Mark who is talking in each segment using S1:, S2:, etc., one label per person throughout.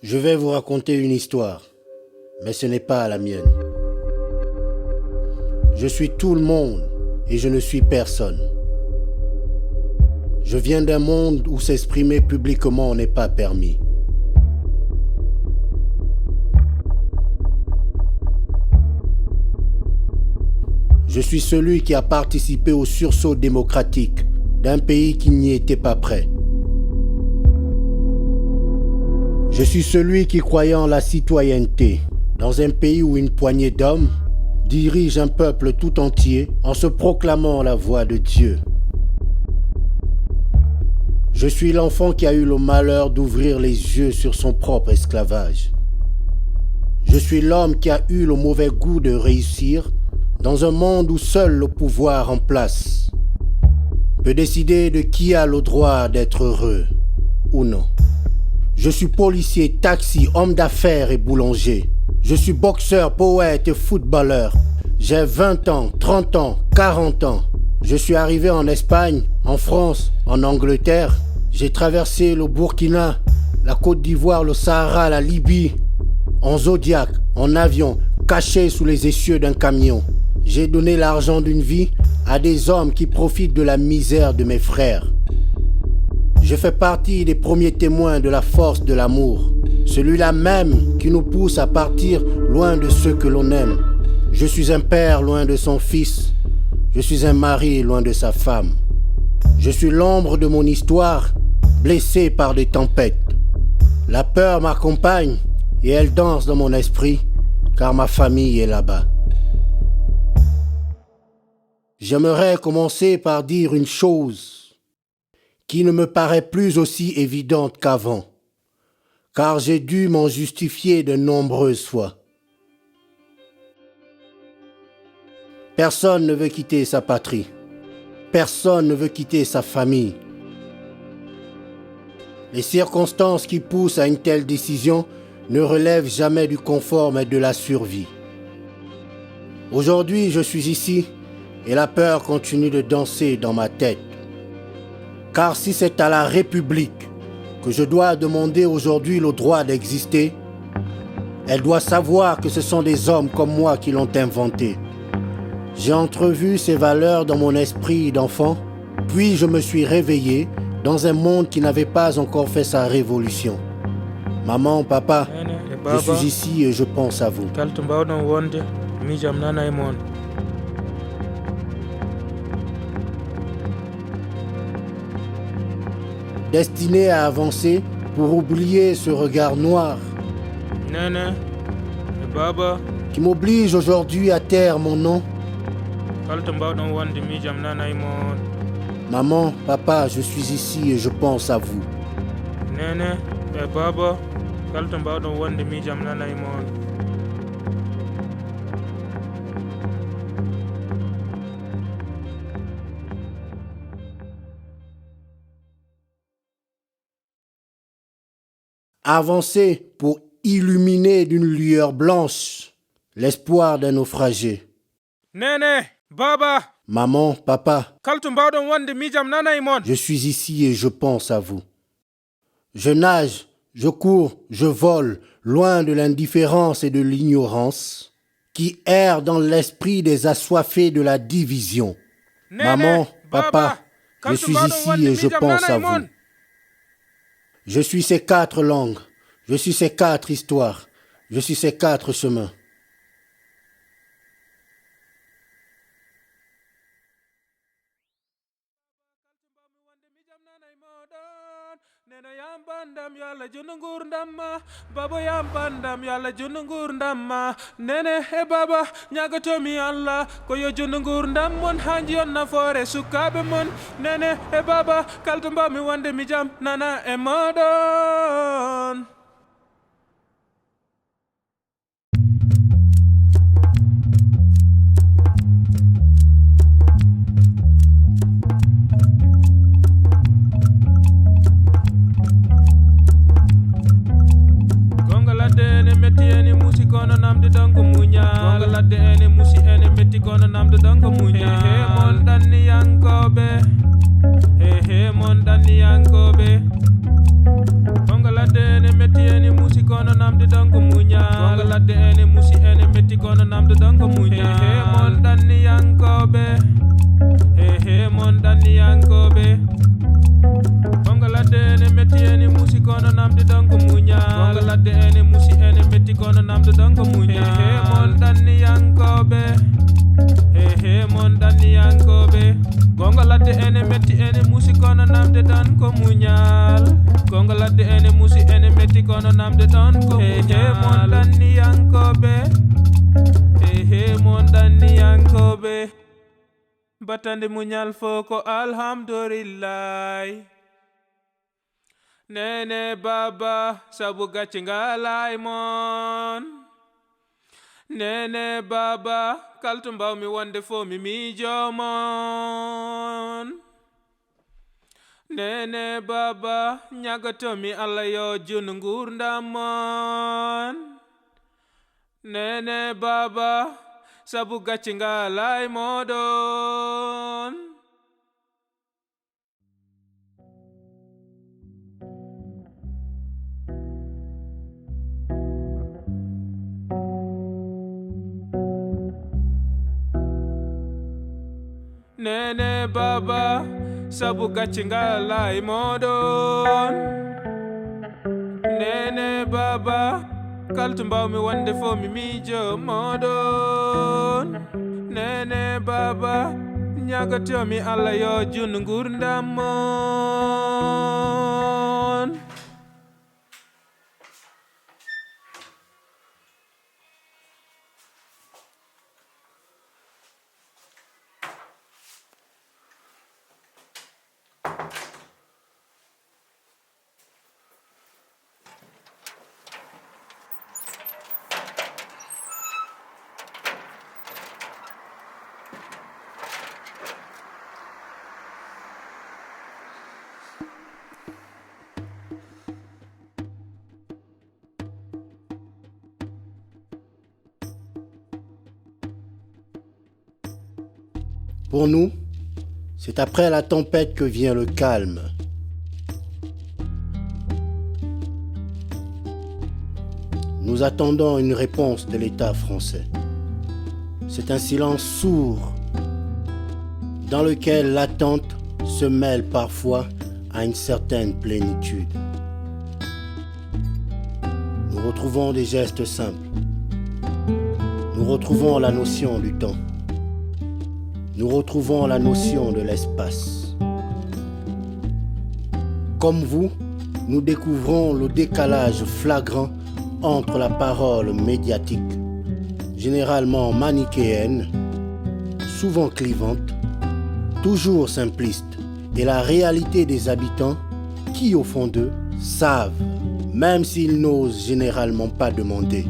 S1: Je vais vous raconter une histoire, mais ce n'est pas la mienne. Je suis tout le monde et je ne suis personne. Je viens d'un monde où s'exprimer publiquement n'est pas permis. Je suis celui qui a participé au sursaut démocratique d'un pays qui n'y était pas prêt. Je suis celui qui croyait en la citoyenneté dans un pays où une poignée d'hommes dirige un peuple tout entier en se proclamant la voix de Dieu. Je suis l'enfant qui a eu le malheur d'ouvrir les yeux sur son propre esclavage. Je suis l'homme qui a eu le mauvais goût de réussir dans un monde où seul le pouvoir en place peut décider de qui a le droit d'être heureux ou non. Je suis policier, taxi, homme d'affaires et boulanger. Je suis boxeur, poète et footballeur. J'ai 20 ans, 30 ans, 40 ans. Je suis arrivé en Espagne, en France, en Angleterre. J'ai traversé le Burkina, la Côte d'Ivoire, le Sahara, la Libye. En Zodiac, en avion, caché sous les essieux d'un camion. J'ai donné l'argent d'une vie à des hommes qui profitent de la misère de mes frères. Je fais partie des premiers témoins de la force de l'amour, celui-là même qui nous pousse à partir loin de ceux que l'on aime. Je suis un père loin de son fils, je suis un mari loin de sa femme. Je suis l'ombre de mon histoire, blessé par des tempêtes. La peur m'accompagne et elle danse dans mon esprit, car ma famille est là-bas. J'aimerais commencer par dire une chose qui ne me paraît plus aussi évidente qu'avant, car j'ai dû m'en justifier de nombreuses fois. Personne ne veut quitter sa patrie. Personne ne veut quitter sa famille. Les circonstances qui poussent à une telle décision ne relèvent jamais du confort mais de la survie. Aujourd'hui, je suis ici et la peur continue de danser dans ma tête. Car si c'est à la République que je dois demander aujourd'hui le droit d'exister, elle doit savoir que ce sont des hommes comme moi qui l'ont inventé. J'ai entrevu ces valeurs dans mon esprit d'enfant, puis je me suis réveillé dans un monde qui n'avait pas encore fait sa révolution. Maman, papa, je suis ici et je pense à vous. Destiné à avancer pour oublier ce regard noir qui m'oblige aujourd'hui à taire mon nom. Maman, papa, je suis ici et je pense à vous. Avancer pour illuminer d'une lueur blanche l'espoir d'un naufragé. Maman, papa, je suis ici et je pense à vous. Je nage, je cours, je vole, loin de l'indifférence et de l'ignorance qui errent dans l'esprit des assoiffés de la division. Maman, papa, je suis ici et je pense à vous. Je suis ces 4 langues, je suis ces 4 histoires, je suis ces 4 chemins.
S2: Bandam yalla junungur ndamma baba yam bandam yalla junungur ndamma nene e baba nyagatomi alla ko yo junungur ndam mon hanji on na fore sukabe mon nene e baba kaltumba mi wande mi jam nana e modon. Kono namde danko munya gonga ladde ene musi ene metti kono namde danko munya he mon danni yankobe he mon danni yankobe gonga ladde ene metti namde danko munya gonga ladde ene musi ene metti kono namde danko munya he mon danni yankobe he mon danni yankobe gonga ladde ene metti ene musi kono namde danko munya gonga ladde ene musi ene metti kono namde danko munya he mon danni yankobe he mon danni yankobe gonga ladde ene metti ene musi kono namde danko munyal gonga ladde ene musi ene metti kono namde danko munyal he mon danni yankobe he mon danni yankobe batande munyal foko alhamdulillah nene baba sabu gacce ngalay mon nene baba kalto mbawmi wonde fo mi miijomon nene baba ñagatomi Allah yo jun ngurdamon nene baba sabu gacce ngalay modon nene baba sabu gacce ngalay modon nene baba kalto mbawmi wonde fo mi miijo modon nene baba ñagatomi Allah yo jun ngurdamon
S1: Pour nous, c'est après la tempête que vient le calme. Nous attendons une réponse de l'État français. C'est un silence sourd dans lequel l'attente se mêle parfois à une certaine plénitude. Nous retrouvons des gestes simples. Nous retrouvons la notion du temps. Nous retrouvons la notion de l'espace. Comme vous, nous découvrons le décalage flagrant entre la parole médiatique, généralement manichéenne, souvent clivante, toujours simpliste, et la réalité des habitants qui, au fond d'eux, savent, même s'ils n'osent généralement pas demander.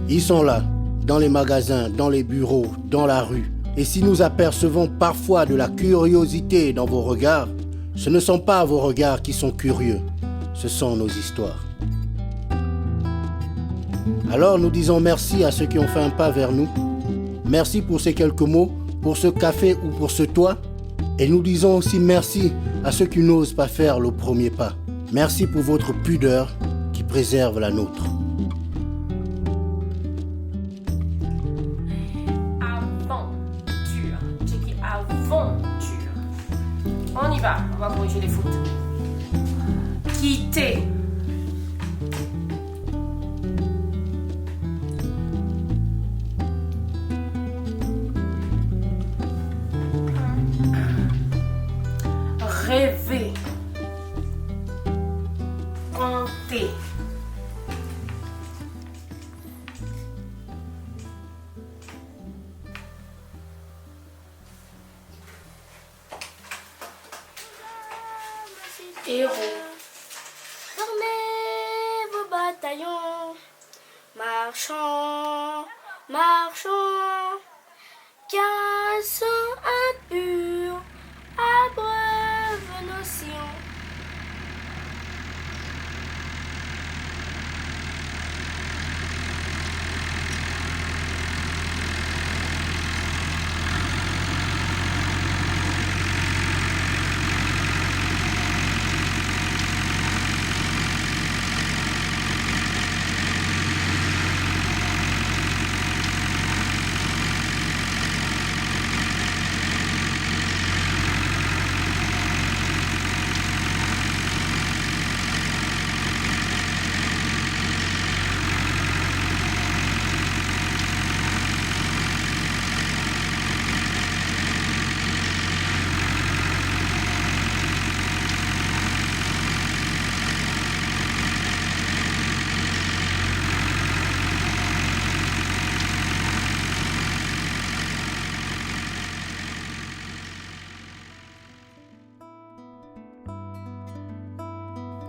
S1: Ils sont là, dans les magasins, dans les bureaux, dans la rue. Et si nous apercevons parfois de la curiosité dans vos regards, ce ne sont pas vos regards qui sont curieux, ce sont nos histoires. Alors nous disons merci à ceux qui ont fait un pas vers nous. Merci pour ces quelques mots, pour ce café ou pour ce toit. Et nous disons aussi merci à ceux qui n'osent pas faire le premier pas. Merci pour votre pudeur qui préserve la nôtre.
S3: On y va, on va corriger les fautes. Quitter. Rêver. Compter. Héros.
S4: Formez vos bataillons, marchons, marchons, car un sang impur abreuve nos sillons.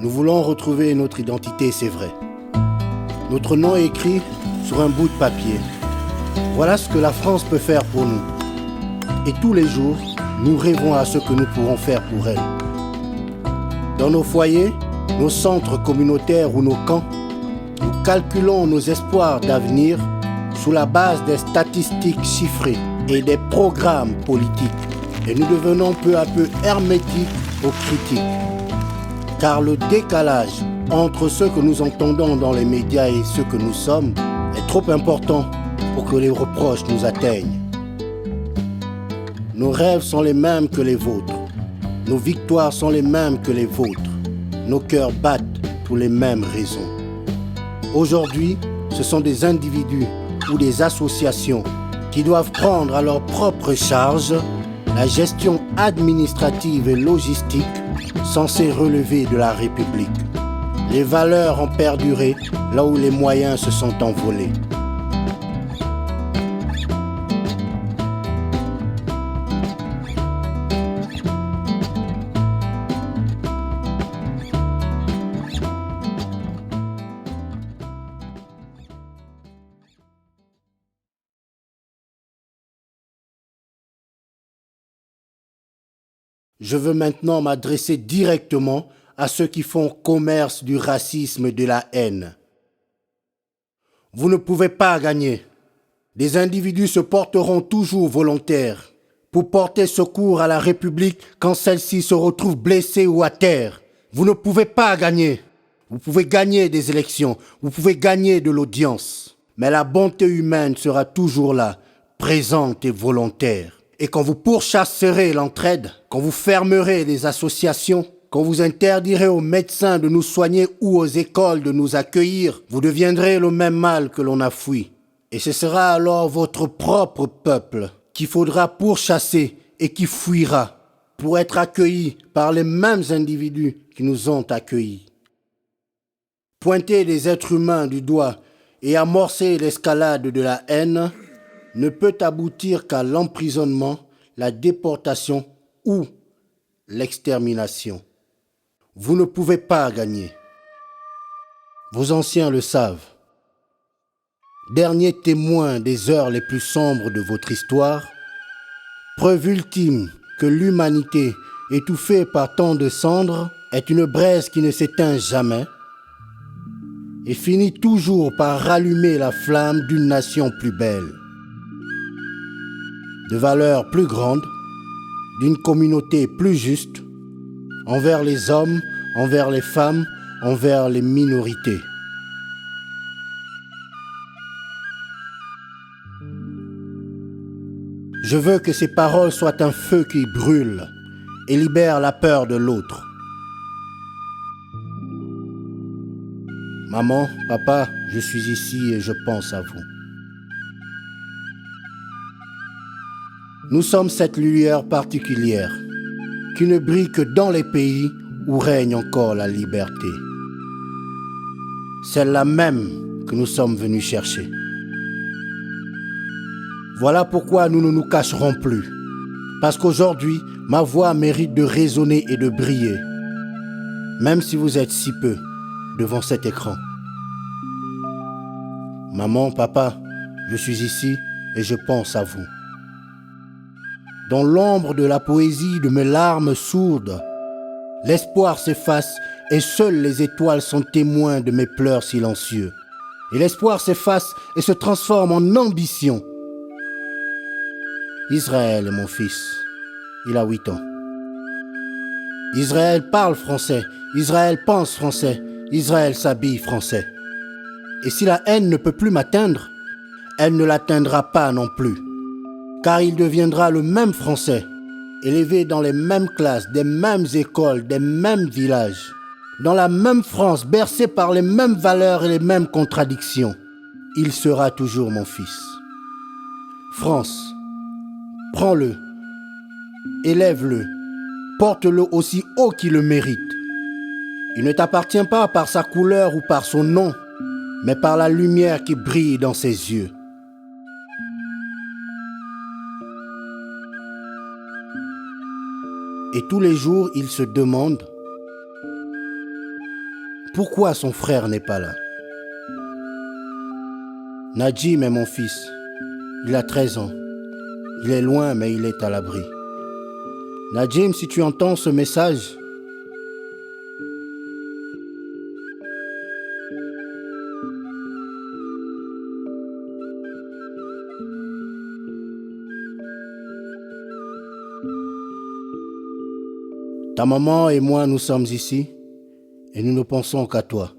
S1: Nous voulons retrouver notre identité, c'est vrai. Notre nom est écrit sur un bout de papier. Voilà ce que la France peut faire pour nous. Et tous les jours, nous rêvons à ce que nous pourrons faire pour elle. Dans nos foyers, nos centres communautaires ou nos camps, nous calculons nos espoirs d'avenir sous la base des statistiques chiffrées et des programmes politiques. Et nous devenons peu à peu hermétiques aux critiques. Car le décalage entre ce que nous entendons dans les médias et ce que nous sommes est trop important pour que les reproches nous atteignent. Nos rêves sont les mêmes que les vôtres. Nos victoires sont les mêmes que les vôtres. Nos cœurs battent pour les mêmes raisons. Aujourd'hui, ce sont des individus ou des associations qui doivent prendre à leur propre charge la gestion administrative et logistique censée relever de la République. Les valeurs ont perduré là où les moyens se sont envolés. Je veux maintenant m'adresser directement à ceux qui font commerce du racisme et de la haine. Vous ne pouvez pas gagner. Des individus se porteront toujours volontaires pour porter secours à la République quand celle-ci se retrouve blessée ou à terre. Vous ne pouvez pas gagner. Vous pouvez gagner des élections, vous pouvez gagner de l'audience. Mais la bonté humaine sera toujours là, présente et volontaire. Et quand vous pourchasserez l'entraide, quand vous fermerez les associations, quand vous interdirez aux médecins de nous soigner ou aux écoles de nous accueillir, vous deviendrez le même mal que l'on a fui. Et ce sera alors votre propre peuple qu'il faudra pourchasser et qui fuira pour être accueilli par les mêmes individus qui nous ont accueillis. Pointer les êtres humains du doigt et amorcer l'escalade de la haine ne peut aboutir qu'à l'emprisonnement, la déportation ou l'extermination. Vous ne pouvez pas gagner. Vos anciens le savent. Derniers témoins des heures les plus sombres de votre histoire, preuve ultime que l'humanité, étouffée par tant de cendres, est une braise qui ne s'éteint jamais et finit toujours par rallumer la flamme d'une nation plus belle, de valeurs plus grandes, d'une communauté plus juste, envers les hommes, envers les femmes, envers les minorités. Je veux que ces paroles soient un feu qui brûle et libère la peur de l'autre. Maman, papa, je suis ici et je pense à vous. Nous sommes cette lueur particulière qui ne brille que dans les pays où règne encore la liberté. Celle-là même que nous sommes venus chercher. Voilà pourquoi nous ne nous cacherons plus. Parce qu'aujourd'hui, ma voix mérite de résonner et de briller. Même si vous êtes si peu devant cet écran. Maman, papa, je suis ici et je pense à vous. Dans l'ombre de la poésie de mes larmes sourdes, l'espoir s'efface et seules les étoiles sont témoins de mes pleurs silencieux. Et l'espoir s'efface et se transforme en ambition. Israël est mon fils. Il a 8 ans. Israël parle français. Israël pense français. Israël s'habille français. Et si la haine ne peut plus m'atteindre, elle ne l'atteindra pas non plus. Car il deviendra le même français, élevé dans les mêmes classes, des mêmes écoles, des mêmes villages, dans la même France, bercé par les mêmes valeurs et les mêmes contradictions. Il sera toujours mon fils. France, prends-le, élève-le, porte-le aussi haut qu'il le mérite. Il ne t'appartient pas par sa couleur ou par son nom, mais par la lumière qui brille dans ses yeux. Et tous les jours, il se demande Pourquoi son frère n'est pas là? Najim est mon fils. Il a 13 ans. Il est loin, mais il est à l'abri. Najim, si tu entends ce message, ta maman et moi, nous sommes ici et nous ne pensons qu'à toi.